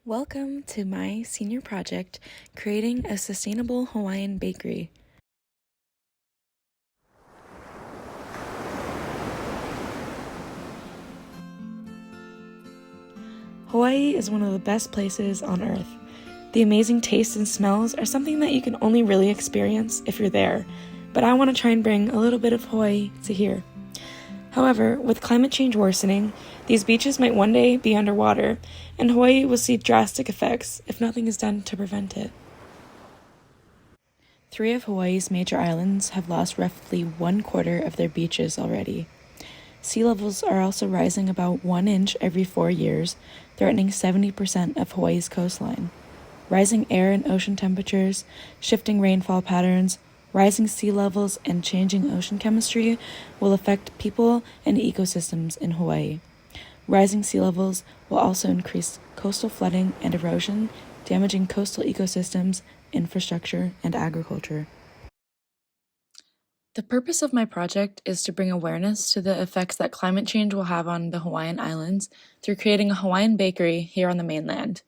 Welcome to my senior project, creating a sustainable Hawaiian bakery. Hawaii is one of the best places on earth. The amazing tastes and smells are something that you can only really experience if you're there, but I want to try and bring a little bit of Hawaii to here. However, with climate change worsening, these beaches might one day be underwater, and Hawaii will see drastic effects if nothing is done to prevent it. 3 of Hawaii's major islands have lost roughly 1/4 of their beaches already. Sea levels are also rising about 1 inch every 4 years, threatening 70% of Hawaii's coastline. Rising air and ocean temperatures, shifting rainfall patterns, rising sea levels, and changing ocean chemistry will affect people and ecosystems in Hawaii. Rising sea levels will also increase coastal flooding and erosion, damaging coastal ecosystems, infrastructure, and agriculture. The purpose of my project is to bring awareness to the effects that climate change will have on the Hawaiian Islands through creating a Hawaiian bakery here on the mainland.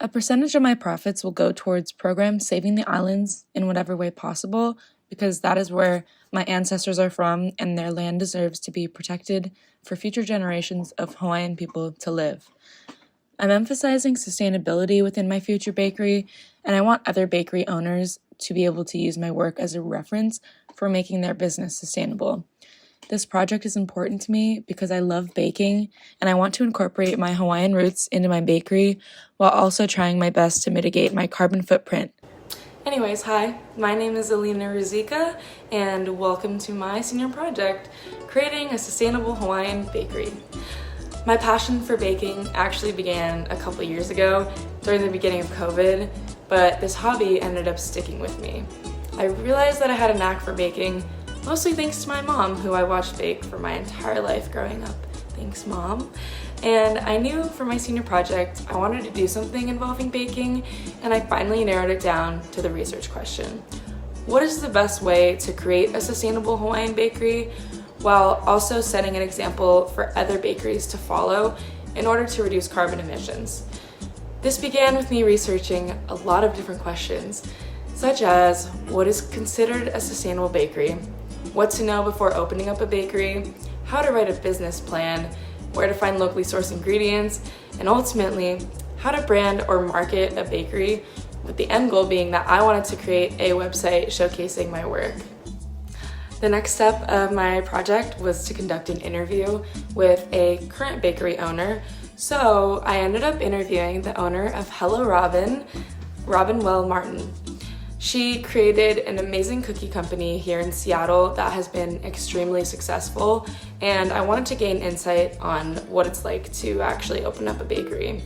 A percentage of my profits will go towards programs saving the islands in whatever way possible, because that is where my ancestors are from and their land deserves to be protected for future generations of Hawaiian people to live. I'm emphasizing sustainability within my future bakery, and I want other bakery owners to be able to use my work as a reference for making their business sustainable. This project is important to me because I love baking, and I want to incorporate my Hawaiian roots into my bakery while also trying my best to mitigate my carbon footprint. Anyways, hi, my name is Alina Ruzicka, and welcome to my senior project, creating a sustainable Hawaiian bakery. My passion for baking actually began a couple years ago during the beginning of COVID, but this hobby ended up sticking with me. I realized that I had a knack for baking, mostly thanks to my mom, who I watched bake for my entire life growing up. Thanks, Mom. And I knew for my senior project, I wanted to do something involving baking, and I finally narrowed it down to the research question. What is the best way to create a sustainable Hawaiian bakery while also setting an example for other bakeries to follow in order to reduce carbon emissions? This began with me researching a lot of different questions, such as what is considered a sustainable bakery, what to know before opening up a bakery, how to write a business plan, where to find locally sourced ingredients, and ultimately, how to brand or market a bakery, with the end goal being that I wanted to create a website showcasing my work. The next step of my project was to conduct an interview with a current bakery owner, so I ended up interviewing the owner of Hello Robin, Robin Well Martin. She created an amazing cookie company here in Seattle that has been extremely successful, and I wanted to gain insight on what it's like to actually open up a bakery.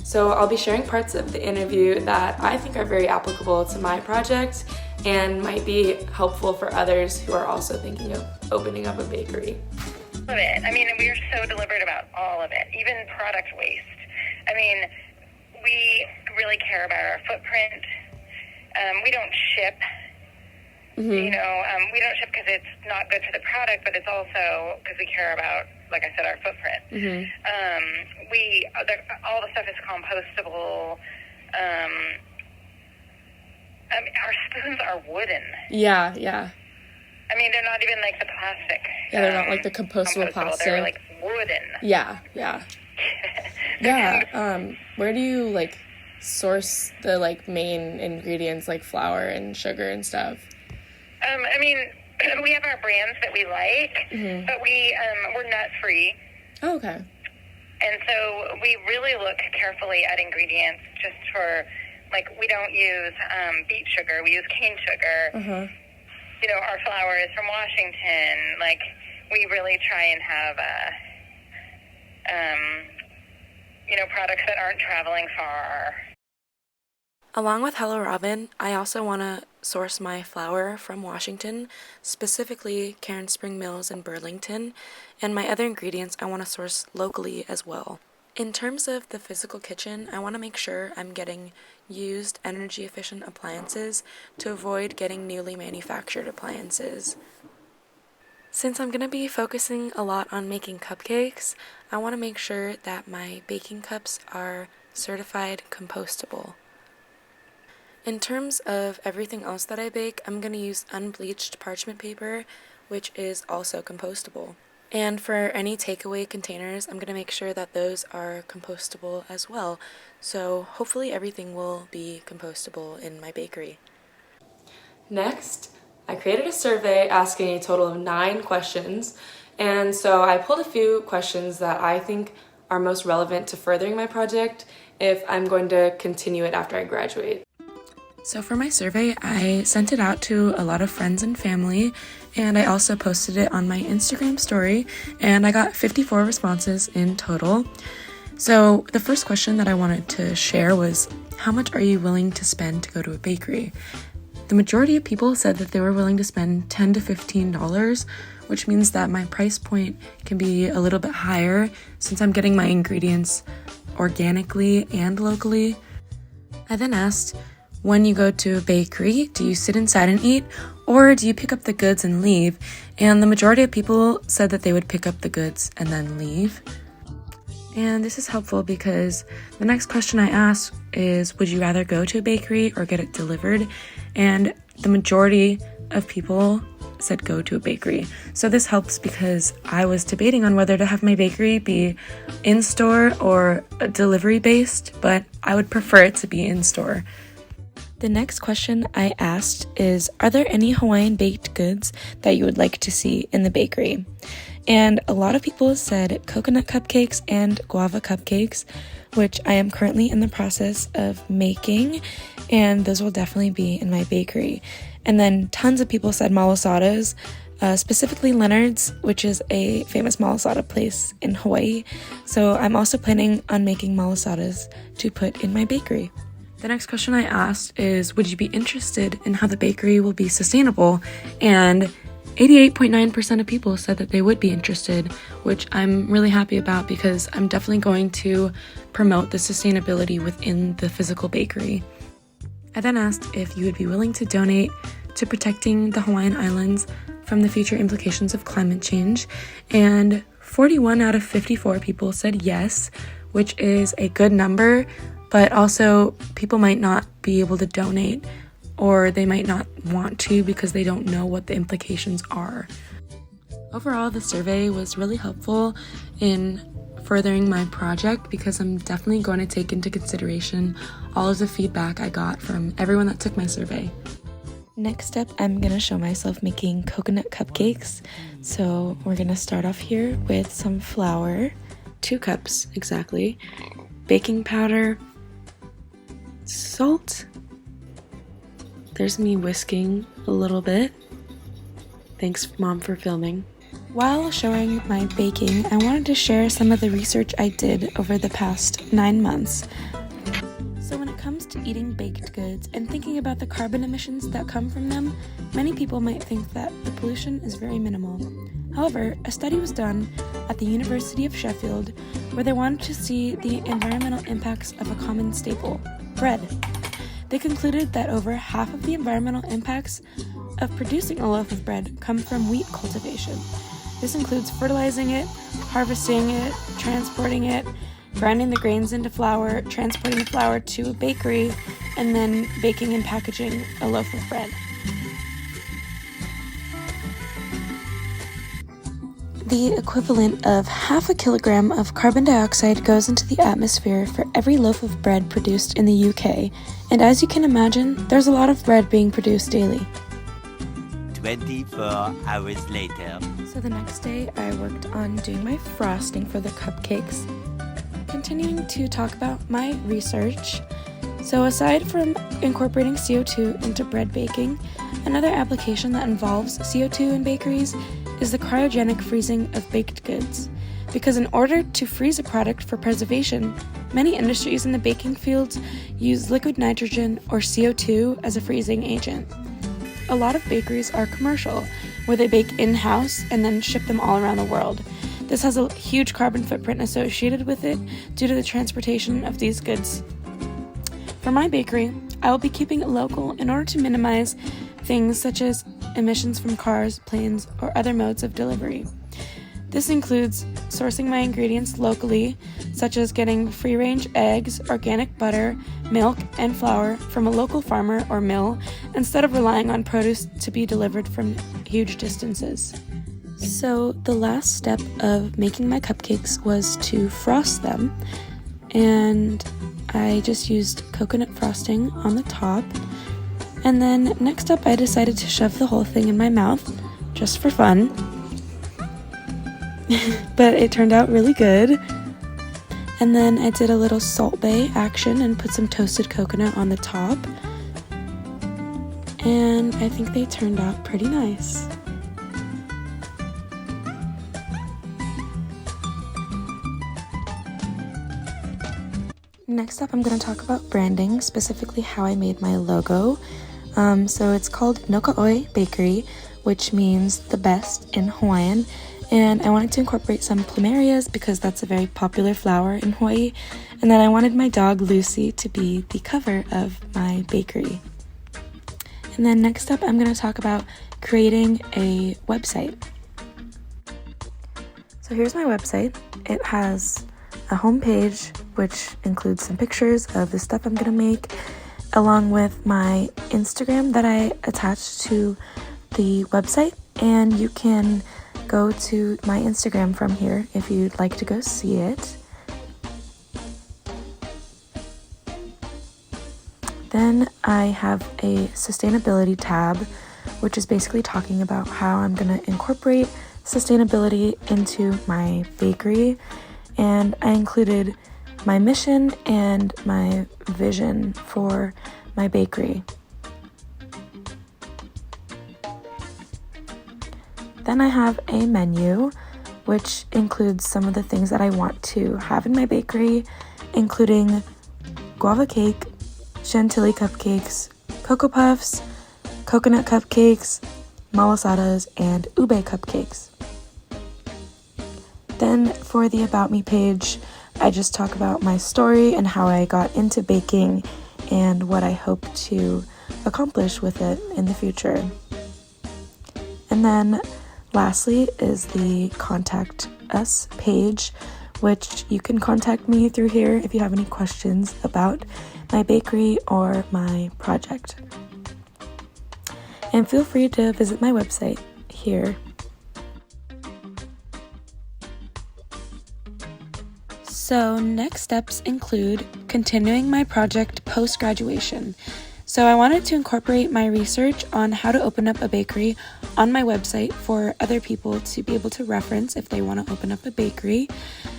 So I'll be sharing parts of the interview that I think are very applicable to my project and might be helpful for others who are also thinking of opening up a bakery. All of it. I mean, we are so deliberate about all of it, even product waste. I mean, we really care about our footprint. We don't ship, we don't ship because it's not good for the product, but it's also because we care about, like I said, our footprint. All the stuff is compostable. Our spoons are wooden. Yeah. I mean, they're not even like the plastic. Yeah, they're not like the compostable plastic. They're like wooden. Yeah. Where do you source the main ingredients like flour and sugar and stuff? I mean, we have our brands that we like, but we're nut free. Oh, okay. And so we really look carefully at ingredients just for, we don't use beet sugar, we use cane sugar. Our flour is from Washington. We really try and have products that aren't traveling far. Along with Hello Robin, I also want to source my flour from Washington, specifically Cairn Spring Mills in Burlington, and my other ingredients I want to source locally as well. In terms of the physical kitchen, I want to make sure I'm getting used energy-efficient appliances to avoid getting newly manufactured appliances. Since I'm going to be focusing a lot on making cupcakes, I want to make sure that my baking cups are certified compostable. In terms of everything else that I bake, I'm going to use unbleached parchment paper, which is also compostable. And for any takeaway containers, I'm going to make sure that those are compostable as well. So hopefully everything will be compostable in my bakery. Next, I created a survey asking a total of 9 questions. And so I pulled a few questions that I think are most relevant to furthering my project if I'm going to continue it after I graduate. So for my survey, I sent it out to a lot of friends and family, and I also posted it on my Instagram story, and I got 54 responses in total. So the first question that I wanted to share was, how much are you willing to spend to go to a bakery? The majority of people said that they were willing to spend $10 to $15, which means that my price point can be a little bit higher since I'm getting my ingredients organically and locally. I then asked, when you go to a bakery, do you sit inside and eat, or do you pick up the goods and leave? And the majority of people said that they would pick up the goods and then leave. And this is helpful because the next question I asked is, would you rather go to a bakery or get it delivered? And the majority of people said go to a bakery. So this helps because I was debating on whether to have my bakery be in-store or delivery-based, but I would prefer it to be in-store. The next question I asked is, are there any Hawaiian baked goods that you would like to see in the bakery? And a lot of people said coconut cupcakes and guava cupcakes, which I am currently in the process of making, and those will definitely be in my bakery. And then tons of people said malasadas, specifically Leonard's, which is a famous malasada place in Hawaii. So I'm also planning on making malasadas to put in my bakery. The next question I asked is, would you be interested in how the bakery will be sustainable? And 88.9% of people said that they would be interested, which I'm really happy about because I'm definitely going to promote the sustainability within the physical bakery. I then asked if you would be willing to donate to protecting the Hawaiian Islands from the future implications of climate change, and 41 out of 54 people said yes, which is a good number. But also, people might not be able to donate, or they might not want to because they don't know what the implications are. Overall, the survey was really helpful in furthering my project because I'm definitely going to take into consideration all of the feedback I got from everyone that took my survey. Next up, I'm going to show myself making coconut cupcakes. So we're going to start off here with some flour, 2 cups exactly, baking powder, salt. There's me whisking a little bit. Thanks, Mom, for filming. While showing my baking, I wanted to share some of the research I did over the past 9 months. So when it comes to eating baked goods and thinking about the carbon emissions that come from them, many people might think that the pollution is very minimal. However, a study was done at the University of Sheffield where they wanted to see the environmental impacts of a common staple, bread. They concluded that over half of the environmental impacts of producing a loaf of bread come from wheat cultivation. This includes fertilizing it, harvesting it, transporting it, grinding the grains into flour, transporting the flour to a bakery, and then baking and packaging a loaf of bread. The equivalent of 0.5 kilogram of carbon dioxide goes into the atmosphere for every loaf of bread produced in the UK, and as you can imagine, there's a lot of bread being produced daily. 24 hours later. So the next day, I worked on doing my frosting for the cupcakes. Continuing to talk about my research. So aside from incorporating CO2 into bread baking, another application that involves CO2 in bakeries is the cryogenic freezing of baked goods. Because in order to freeze a product for preservation, many industries in the baking fields use liquid nitrogen or CO2 as a freezing agent. A lot of bakeries are commercial, where they bake in-house and then ship them all around the world. This has a huge carbon footprint associated with it due to the transportation of these goods. For my bakery, I will be keeping it local in order to minimize things such as emissions from cars, planes, or other modes of delivery. This includes sourcing my ingredients locally, such as getting free-range eggs, organic butter, milk, and flour from a local farmer or mill, instead of relying on produce to be delivered from huge distances. So the last step of making my cupcakes was to frost them, and I just used coconut frosting on the top. And then next up, I decided to shove the whole thing in my mouth, just for fun. But it turned out really good. And then I did a little Salt Bae action and put some toasted coconut on the top. And I think they turned out pretty nice. Next up, I'm going to talk about branding, specifically how I made my logo. So it's called Noka'oi Bakery, which means the best in Hawaiian. And I wanted to incorporate some plumerias because that's a very popular flower in Hawaii. And then I wanted my dog Lucy to be the cover of my bakery. And then next up, I'm going to talk about creating a website. So here's my website. It has a home page, which includes some pictures of the stuff I'm going to make, along with my Instagram that I attached to the website. And you can go to my Instagram from here if you'd like to go see it. Then I have a sustainability tab, which is basically talking about how I'm going to incorporate sustainability into my bakery. And I included my mission and my vision for my bakery. Then I have a menu, which includes some of the things that I want to have in my bakery, including guava cake, chantilly cupcakes, cocoa puffs, coconut cupcakes, malasadas, and ube cupcakes. Then for the About Me page, I just talk about my story and how I got into baking and what I hope to accomplish with it in the future. And then lastly is the Contact Us page, which you can contact me through here if you have any questions about my bakery or my project. And feel free to visit my website here. So next steps include continuing my project post-graduation. So I wanted to incorporate my research on how to open up a bakery on my website for other people to be able to reference if they want to open up a bakery.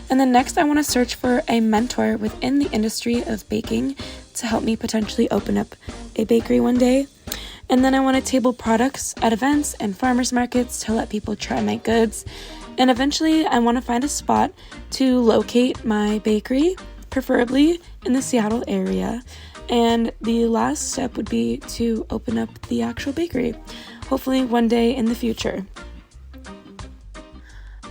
And then next I want to search for a mentor within the industry of baking to help me potentially open up a bakery one day. And then I want to table products at events and farmers markets to let people try my goods. And eventually I want to find a spot to locate my bakery, preferably in the Seattle area. And the last step would be to open up the actual bakery, hopefully one day in the future.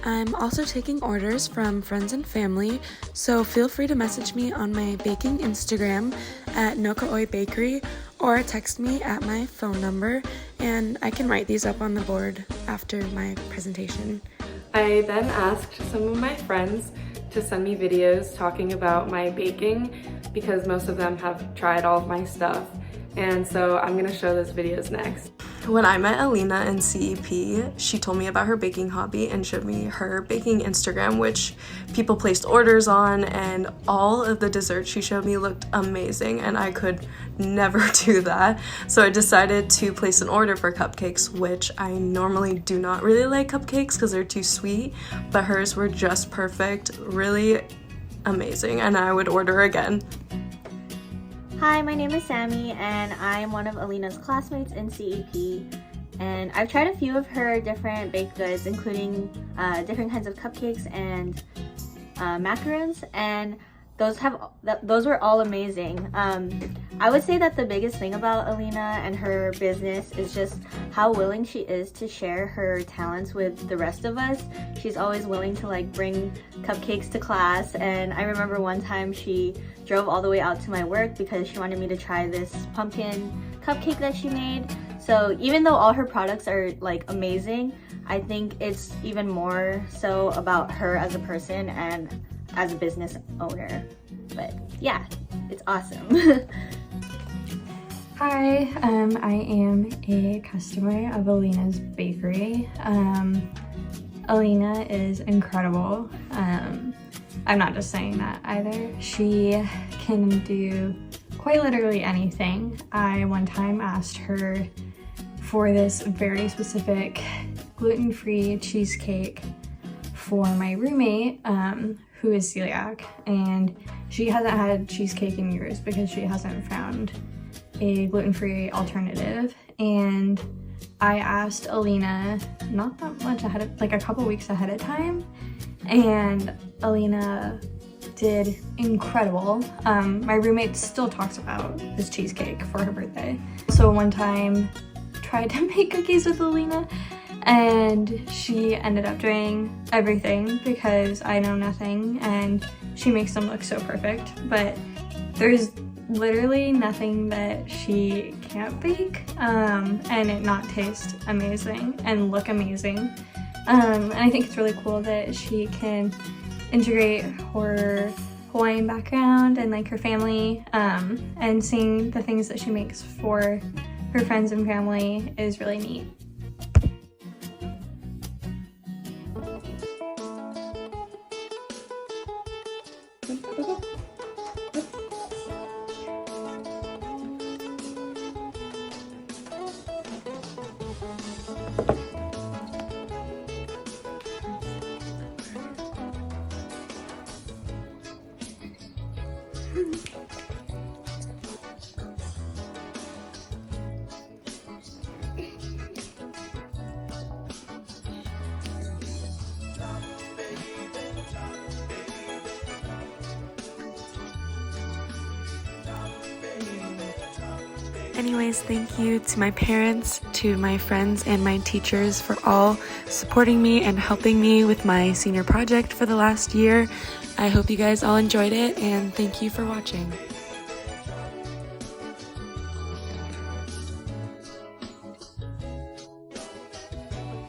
I'm also taking orders from friends and family, so feel free to message me on my baking Instagram at Noka'oi Bakery or text me at my phone number, and I can write these up on the board after my presentation. I then asked some of my friends to send me videos talking about my baking because most of them have tried all of my stuff, and so I'm gonna show those videos next. When I met Alina in CEP, she told me about her baking hobby and showed me her baking Instagram, which people placed orders on, and all of the desserts she showed me looked amazing, and I could never do that. So I decided to place an order for cupcakes, which I normally do not really like cupcakes because they're too sweet, but hers were just perfect, really amazing, and I would order again. Hi, my name is Sammy, and I'm one of Alina's classmates in CEP. And I've tried a few of her different baked goods, including different kinds of cupcakes and macarons, and those were all amazing. I would say that the biggest thing about Alina and her business is just how willing she is to share her talents with the rest of us. She's always willing to bring cupcakes to class, and I remember one time she drove all the way out to my work because she wanted me to try this pumpkin cupcake that she made. So even though all her products are like amazing, I think it's even more so about her as a person and as a business owner. But yeah, it's awesome. Hi, I am a customer of Alina's bakery. Alina is incredible. I'm not just saying that either. She can do quite literally anything. I one time asked her for this very specific gluten-free cheesecake for my roommate, who is celiac, and she hasn't had cheesecake in years because she hasn't found a gluten-free alternative. And I asked Alina not that much ahead of, like a couple weeks ahead of time, and Alina did incredible. My roommate still talks about this cheesecake for her birthday. So one time tried to make cookies with Alina, and she ended up doing everything because I know nothing, and she makes them look so perfect. But there's literally nothing that she can't bake and it not taste amazing and look amazing. And I think it's really cool that she can integrate her Hawaiian background and like her family, and seeing the things that she makes for her friends and family is really neat. Anyways, thank you to my parents, to my friends, and my teachers for all supporting me and helping me with my senior project for the last year. I hope you guys all enjoyed it, and thank you for watching.